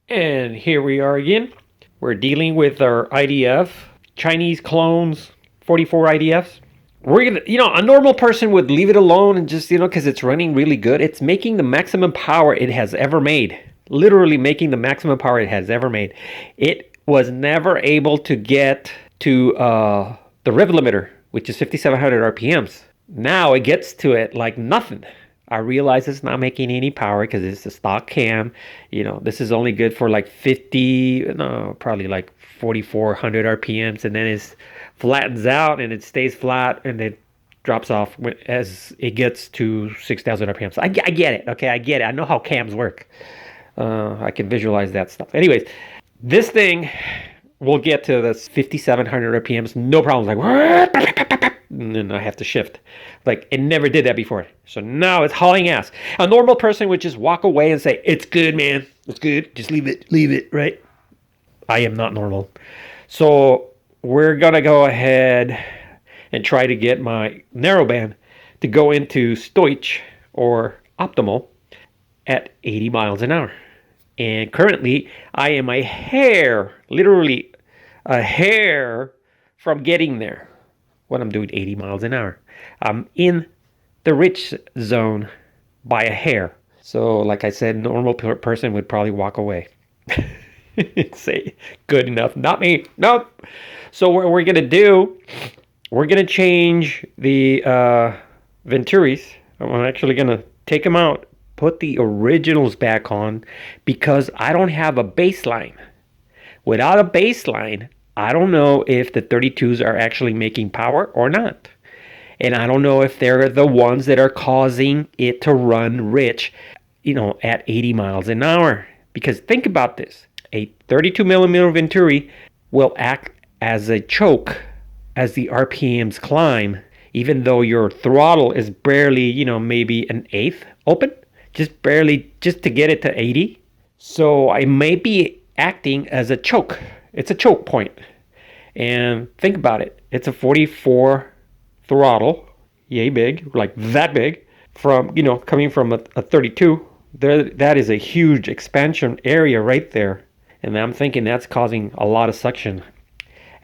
And here we are again. We're dealing with our IDF, Chinese clones, 44 IDFs. We're gonna, a normal person would leave it alone and just, because it's running really good. It's making the maximum power it has ever made. Literally making the maximum power it has ever made. It was never able to get to the rev limiter, which is 5,700 RPMs. Now it gets to it like nothing. I realize it's not making any power because it's a stock cam. This is only good for like 50, no, probably like 4,400 RPMs, and then it flattens out and it stays flat and it drops off as it gets to 6,000 RPMs. I get it. Okay, I get it. I know how cams work. I can visualize that stuff. Anyways, this thing will get to the 5,700 RPMs, no problems. Like, and then I have to shift. Like, it never did that before. So now it's hauling ass. A normal person would just walk away and say, it's good, man. It's good. Just leave it, right? I am not normal. So we're going to go ahead and try to get my narrowband to go into Stoich or optimal at 80 miles an hour. And currently, I am a hair, literally a hair from getting there when I'm doing 80 miles an hour. I'm in the rich zone by a hair. So like I said, normal person would probably walk away. Say, good enough. Not me. Nope. So what we're going to do, we're going to change the venturis. I'm actually going to take them out, put the originals back on, because I don't have a baseline. Without a baseline, I don't know if the 32s are actually making power or not. And I don't know if they're the ones that are causing it to run rich, at 80 miles an hour. Because think about this. A 32mm Venturi will act as a choke as the RPMs climb, even though your throttle is barely, maybe an eighth open. Just barely, just to get it to 80. So I may be acting as a choke. It's a choke point. And think about it. It's a 44 throttle, yay big, like that big, from, coming from a 32. That is a huge expansion area right there. And I'm thinking that's causing a lot of suction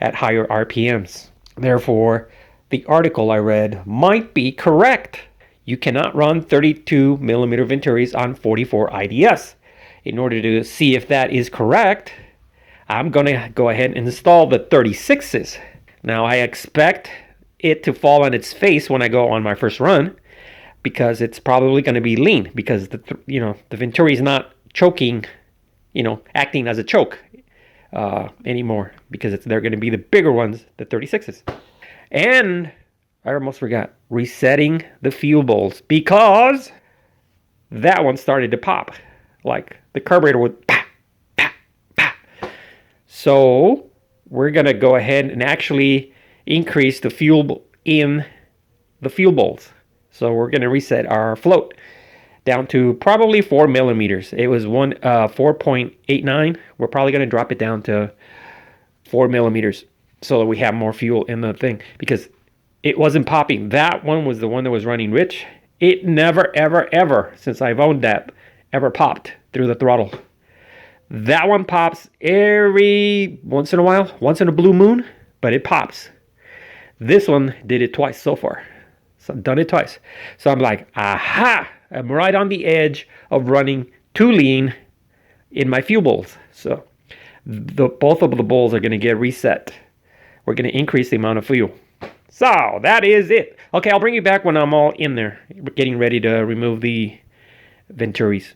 at higher RPMs. Therefore, the article I read might be correct. You cannot run 32mm Venturis on 44 IDS. In order to see if that is correct, I'm going to go ahead and install the 36s. Now, I expect it to fall on its face when I go on my first run, because it's probably going to be lean, because the Venturi is not choking, acting as a choke anymore, because they're going to be the bigger ones, the 36s. And I almost forgot, resetting the fuel bowls, because that one started to pop. Like the carburetor would pop, pop, pop. So we're going to go ahead and actually increase the fuel in the fuel bowls. So we're going to reset our float down to probably 4 millimeters. It was 4.89. We're probably going to drop it down to 4 millimeters so that we have more fuel in the thing, because it wasn't popping. That one was the one that was running rich. It never, ever, ever, since I've owned that, ever popped through the throttle. That one pops every once in a while, once in a blue moon, but it pops. This one did it twice so far. So I've done it twice. So I'm like, aha, I'm right on the edge of running too lean in my fuel bowls. So both of the bowls are going to get reset. We're going to increase the amount of fuel. So that is it. Okay, I'll bring you back when I'm all in there, getting ready to remove the venturis.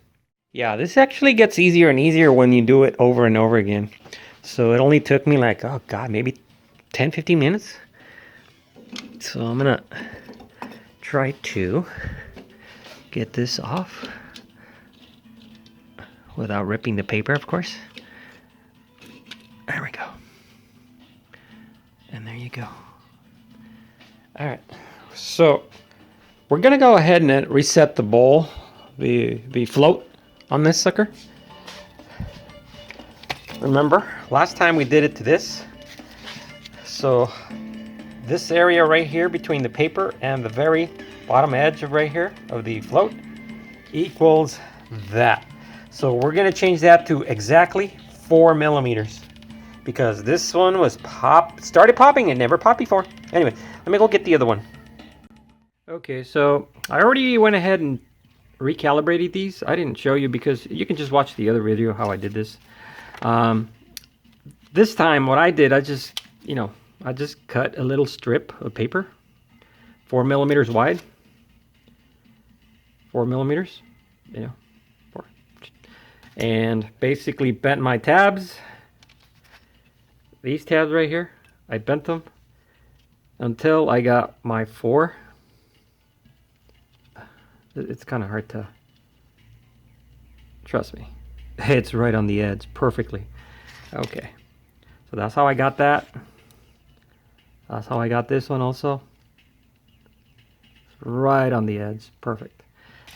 Yeah, this actually gets easier and easier when you do it over and over again. So it only took me like, oh God, maybe 10, 15 minutes. So I'm going to try to get this off without ripping the paper, of course. There we go. And there you go. All right, so we're going to go ahead and reset the bowl, the float on this sucker. Remember, last time we did it to this. So this area right here between the paper and the very bottom edge of right here of the float equals that. So we're gonna change that to exactly 4 millimeters because this one was started popping and never popped before. Anyway, let me go get the other one. Okay, so I already went ahead and recalibrated these. I didn't show you because you can just watch the other video how I did this. This time what I did, I just cut a little strip of paper, 4 millimeters wide, 4 millimeters, and basically bent my tabs. These tabs right here, I bent them until I got my 4. It's kind of hard to, trust me, it's right on the edge perfectly. Okay, so that's how I got that. That's how I got this one also. Right on the edge, perfect.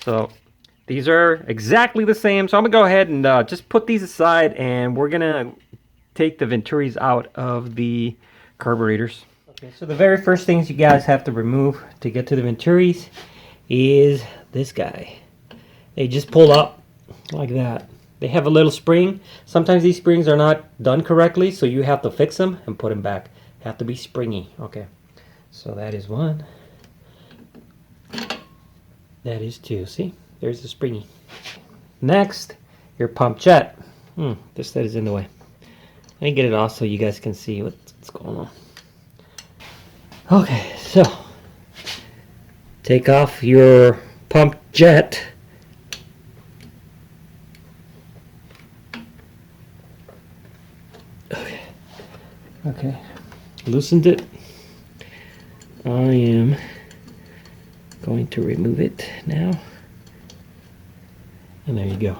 So these are exactly the same. So I'm gonna go ahead and just put these aside, and we're gonna take the venturis out of the carburetors. Okay, so the very first things you guys have to remove to get to the venturis is this guy. They just pull up like that. They have a little spring. Sometimes these springs are not done correctly, so you have to fix them and put them back. Have to be springy. Okay, so that is 1. That is 2. See, there's the springy. Next, your pump jet. This that is in the way. Let me get it off so you guys can see what's going on. Okay, so take off your pump jet. Okay, loosened it. I am going to remove it now. And there you go.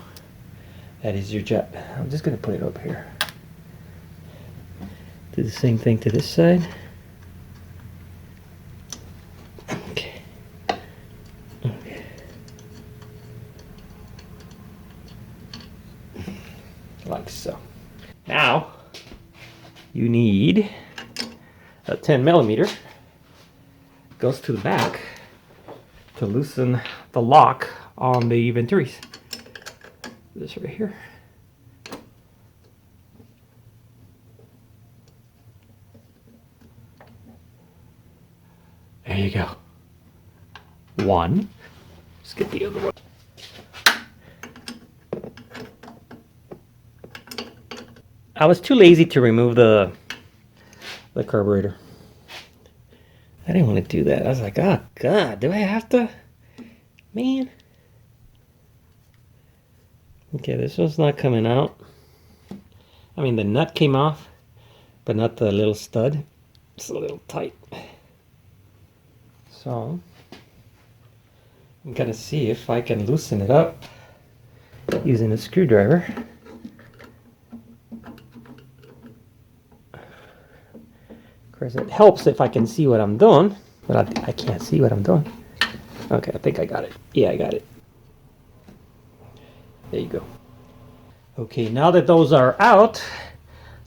That is your jet. I'm just going to put it up here. Do the same thing to this side. Okay. Okay. Like so. Now, you need a 10 millimeter. Goes to the back to loosen the lock on the venturis. This right here. There you go. 1. Let's get the other one. I was too lazy to remove the carburetor. I didn't want to do that. I was like, oh God, do I have to? Man. Okay, this one's not coming out. I mean, the nut came off, but not the little stud. It's a little tight. So, I'm gonna see if I can loosen it up using a screwdriver. Of course, it helps if I can see what I'm doing, but I can't see what I'm doing. Okay, I think I got it. Yeah, I got it. There you go. Okay, now that those are out,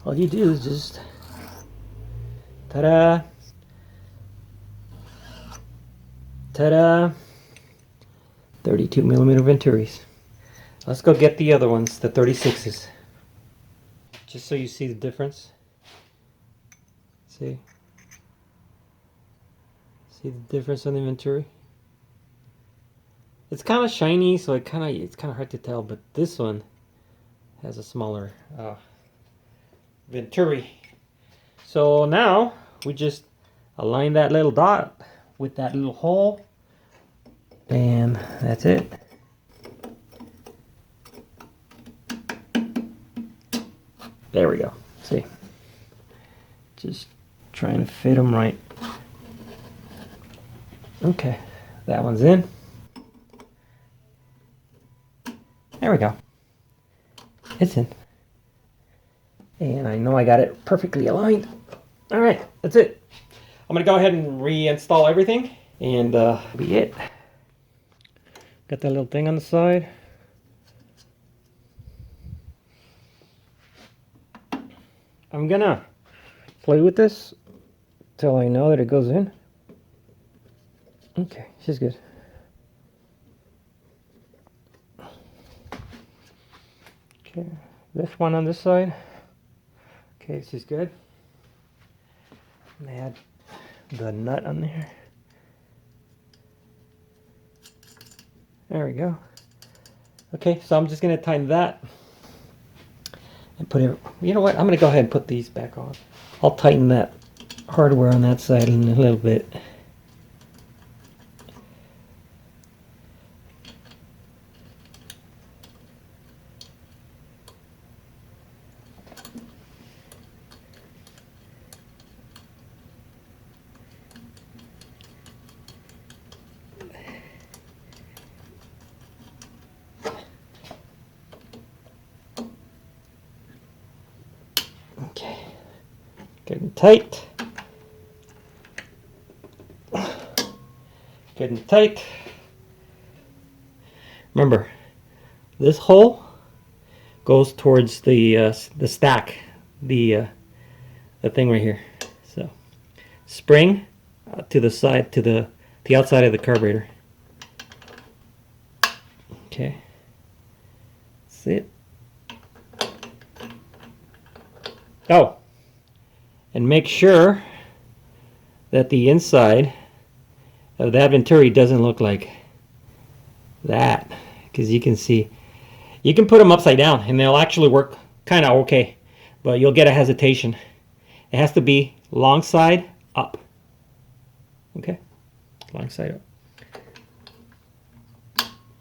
all you do is just, ta-da, ta-da, 32 millimeter venturis. Let's go get the other ones, the 36s. Just so you see the difference. See? See the difference on the venturi? It's kind of shiny, so it's kind of hard to tell, but this one has a smaller venturi. So now we just align that little dot with that little hole, and that's it. There we go. See? Just trying to fit them right. Okay, that one's in. There we go. It's in. And I know I got it perfectly aligned. All right, that's it. I'm gonna go ahead and reinstall everything, and be it. Got that little thing on the side. I'm gonna play with this till I know that it goes in. Okay, she's good. Okay, this one on this side. Okay, this is good. And add the nut on there. There we go. Okay, so I'm just gonna tighten that and put it. You know what? I'm gonna go ahead and put these back on. I'll tighten that hardware on that side in a little bit. Okay, good and tight. Good and tight. Remember, this hole goes towards the stack, the thing right here. So, spring to the side, to the outside of the carburetor. Okay, that's it. Oh, and make sure that the inside of that Venturi doesn't look like that, because you can see, you can put them upside down and they'll actually work kind of okay, but you'll get a hesitation. It has to be long side up. Okay, long side up.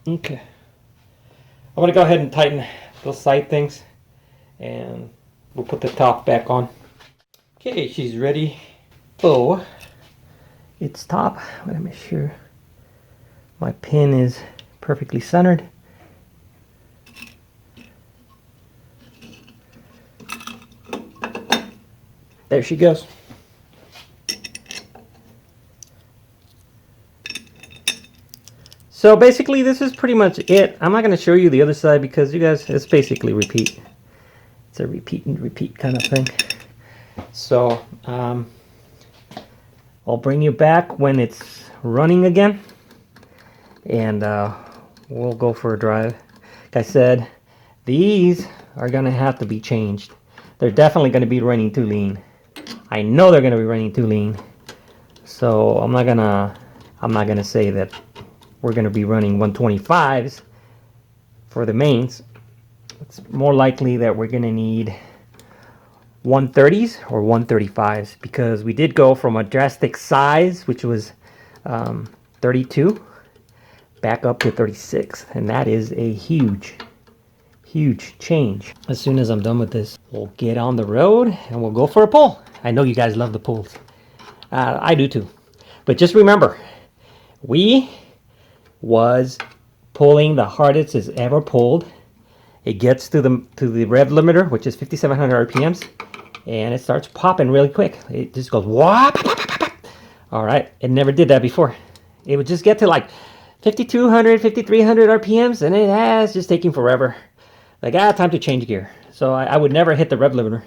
Okay, I'm gonna go ahead and tighten those side things, and we'll put the top back on. Okay, she's ready. Oh, its top. I'm gonna make sure my pin is perfectly centered. There she goes. So basically this is pretty much it. I'm not going to show you the other side because you guys, it's basically repeat. It's a repeat and repeat kind of thing. So I'll bring you back when it's running again, and we'll go for a drive. Like I said, these are going to have to be changed. They're definitely going to be running too lean. I know they're going to be running too lean. So I'm not gonna say that we're going to be running 125s for the mains. It's more likely that we're going to need 130s or 135s, because we did go from a drastic size, which was 32, back up to 36, and that is a huge change. As soon as I'm done with this, we'll get on the road and we'll go for a pull. I know you guys love the pulls. I do too. But just remember, we was pulling the hardest it's ever pulled. It gets to the rev limiter, which is 5,700 RPMs, and it starts popping really quick. It just goes whop. All right, it never did that before. It would just get to like 5,200, 5,300 RPMs, and it has just taking forever. Like, time to change gear. So I would never hit the rev limiter.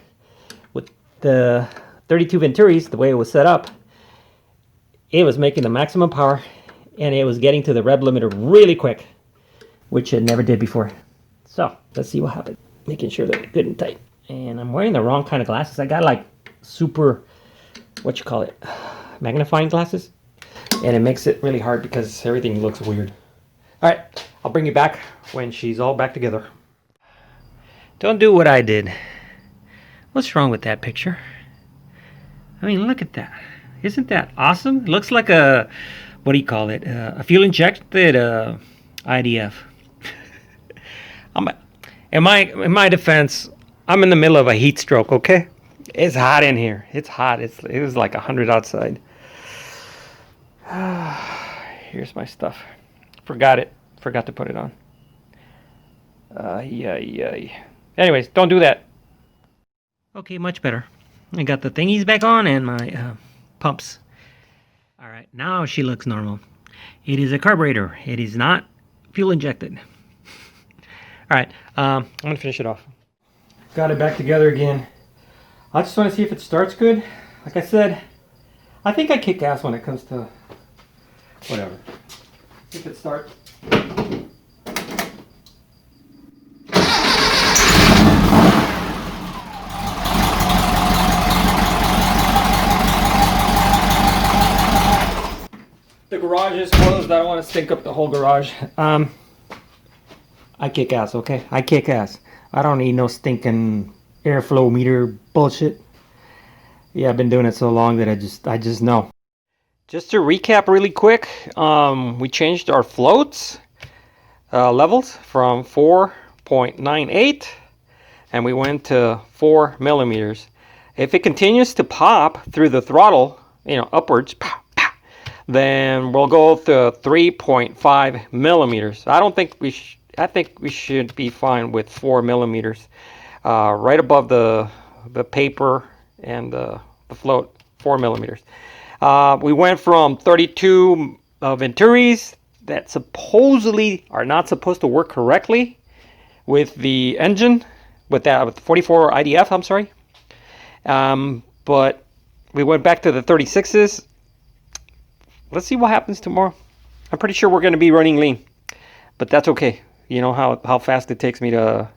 With the 32 Venturis, the way it was set up, it was making the maximum power, and it was getting to the rev limiter really quick, which it never did before. So let's see what happened. Making sure they're good and tight. And I'm wearing the wrong kind of glasses. I got like super, what you call it, magnifying glasses. And it makes it really hard because everything looks weird. All right, I'll bring you back when she's all back together. Don't do what I did. What's wrong with that picture? I mean, look at that. Isn't that awesome? It looks like a, what do you call it? A fuel injected IDF. In my defense, I'm in the middle of a heat stroke, okay? It's hot in here. It's hot. It was like 100 outside. Here's my stuff. Forgot it. Forgot to put it on. Anyways, don't do that. Okay, much better. I got the thingies back on and my pumps. All right, now she looks normal. It is a carburetor. It is not fuel injected. All right, I'm gonna finish it off. Got it back together again. I just want to see if it starts good. Like I said, I think I kick ass when it comes to whatever. See if it starts. the garage is closed. I don't want to stink up the whole garage. I kick ass, okay? I kick ass. I don't need no stinking airflow meter bullshit. Yeah, I've been doing it so long that I just know. Just to recap really quick, we changed our floats levels from 4.98 and we went to 4 millimeters. If it continues to pop through the throttle, you know, upwards, then we'll go to 3.5 millimeters. I think we should be fine with 4 millimeters, right above the paper and the float, 4 millimeters. We went from 32 Venturis that supposedly are not supposed to work correctly with the engine, with the 44 IDF, I'm sorry. But we went back to the 36s. Let's see what happens tomorrow. I'm pretty sure we're going to be running lean, but that's okay. You know how fast it takes me to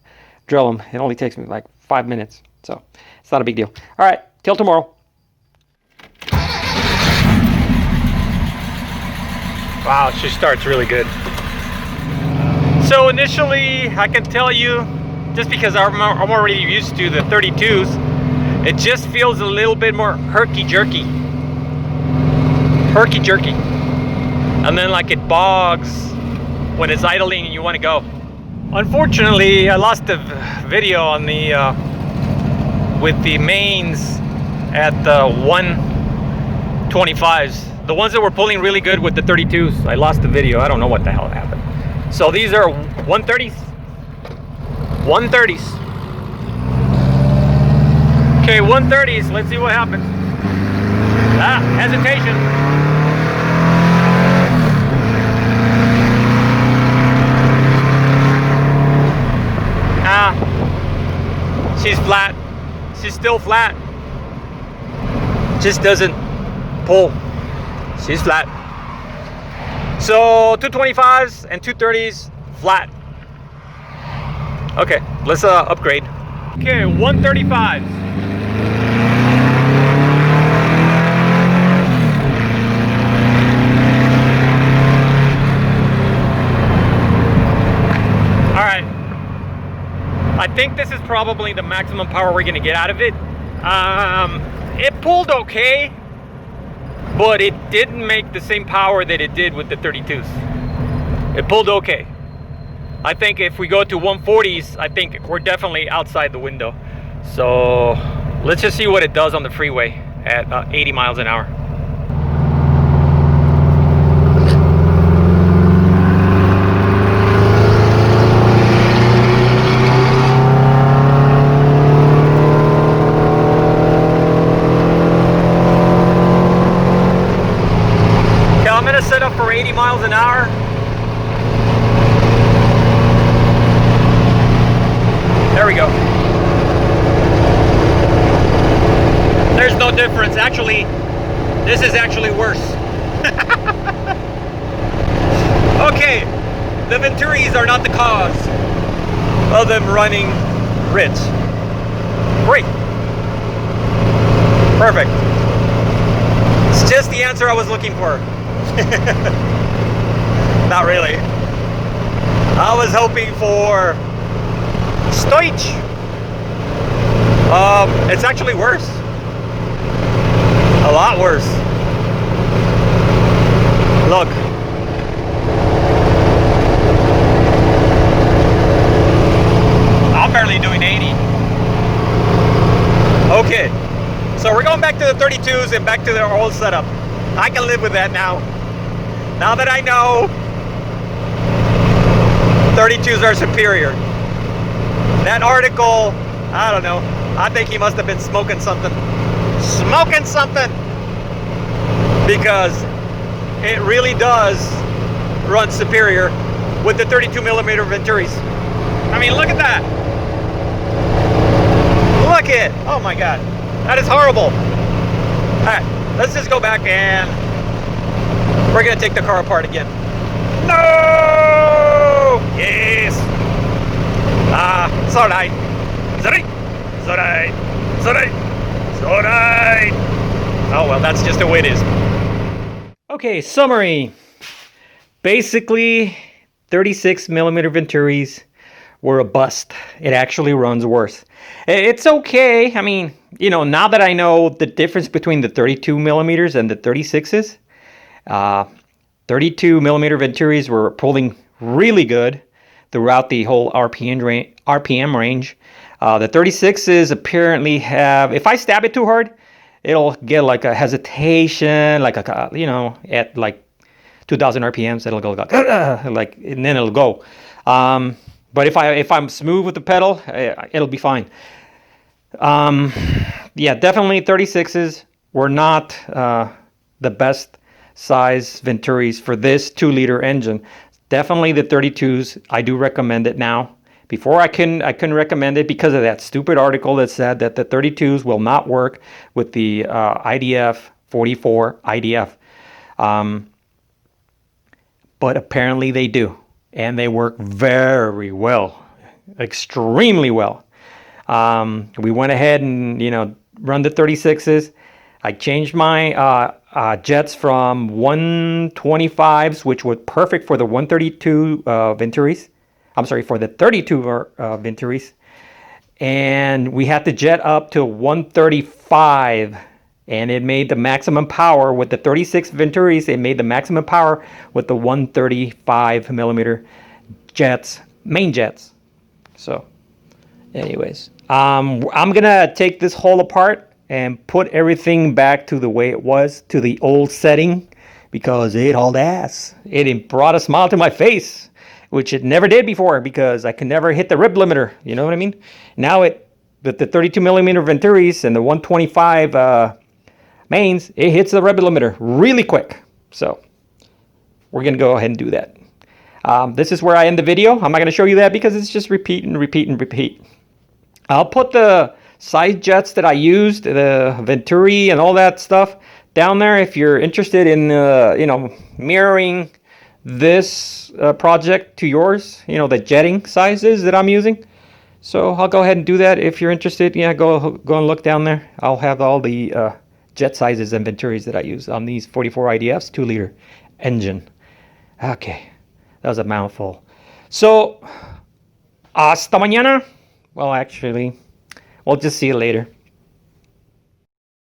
drill them. It only takes me like 5 minutes, so it's not a big deal. All right, till tomorrow. Wow, she starts really good. So initially, I can tell you, just because I'm already used to the 32s, it just feels a little bit more herky-jerky. Herky-jerky. And then like it bogs when it's idling and you want to go. Unfortunately, I lost the video on the with the mains at the 125s. The ones that were pulling really good with the 32s. I lost the video. I don't know what the hell happened. So these are 130s. 130s. Okay, 130s. Let's see what happens. Hesitation. She's flat. She's still flat. Just doesn't pull. She's flat. So 225s and 230s flat. Okay, let's upgrade. Okay, 135s. All right. I think this is probably the maximum power we're gonna get out of it. It pulled okay, but it didn't make the same power that it did with the 32s. It pulled okay. I think if we go to 140s, I think we're definitely outside the window. So let's just see what it does on the freeway at 80 miles an hour. Set up for 80 miles an hour. There we go. There's no difference. Actually, this is actually worse. Okay, the Venturis are not the cause of them running rich. Great. Perfect. It's just the answer I was looking for. Not really. I was hoping for Stoich. It's actually worse. A lot worse. Look. I'm barely doing 80. Okay. So we're going back to the 32s and back to their old setup. I can live with that now. Now that I know 32s are superior. That article, I don't know. I think he must have been smoking something. Smoking something! Because it really does run superior with the 32mm Venturis. I mean, look at that. Look it. Oh my God. That is horrible. All right, let's just go back and we're gonna take the car apart again. No! Yes! It's alright. It's alright. It's alright. It's alright. It's alright. Oh well, that's just the way it is. Okay, summary. Basically, 36mm Venturis were a bust. It actually runs worse. It's okay. I mean, you know, now that I know the difference between the 32mm and the 36s, 32mm Venturis were pulling really good throughout the whole RPM range. The 36s apparently have, if I stab it too hard, it'll get like a hesitation, like a, you know, at like 2000 RPMs, it'll go like, and then it'll go. But if I'm smooth with the pedal, it'll be fine. Yeah, definitely 36s were not the best size Venturis for this 2-liter engine. Definitely the 32s. I do recommend it now. Before I couldn't recommend it because of that stupid article that said that the 32s will not work with the IDF 44 IDF. But apparently they do, and they work very well, extremely well. We went ahead and, you know, run the 36s. I changed my jets from 125s, which was perfect for the 132 Venturis. I'm sorry, for the 32 Venturis. And we had to jet up to 135, and it made the maximum power with the 36 Venturis. It made the maximum power with the 135mm jets, main jets. So, anyways, I'm gonna take this whole apart and put everything back to the way it was, to the old setting, because it hauled ass. It brought a smile to my face, which it never did before, because I could never hit the rib limiter. You know what I mean? Now with the 32mm Venturis and the 125 mains, it hits the rib limiter really quick. So we're gonna go ahead and do that. This is where I end the video. I'm not gonna show you that because it's just repeat and repeat and repeat. I'll put the side jets that I used, the Venturi and all that stuff down there if you're interested in, you know, mirroring this project to yours, you know, the jetting sizes that I'm using. So I'll go ahead and do that. If you're interested, yeah, go and look down there. I'll have all the jet sizes and Venturis that I use on these 44 IDFs 2-liter engine. Okay, that was a mouthful. So hasta mañana. Well, actually, we'll just see you later.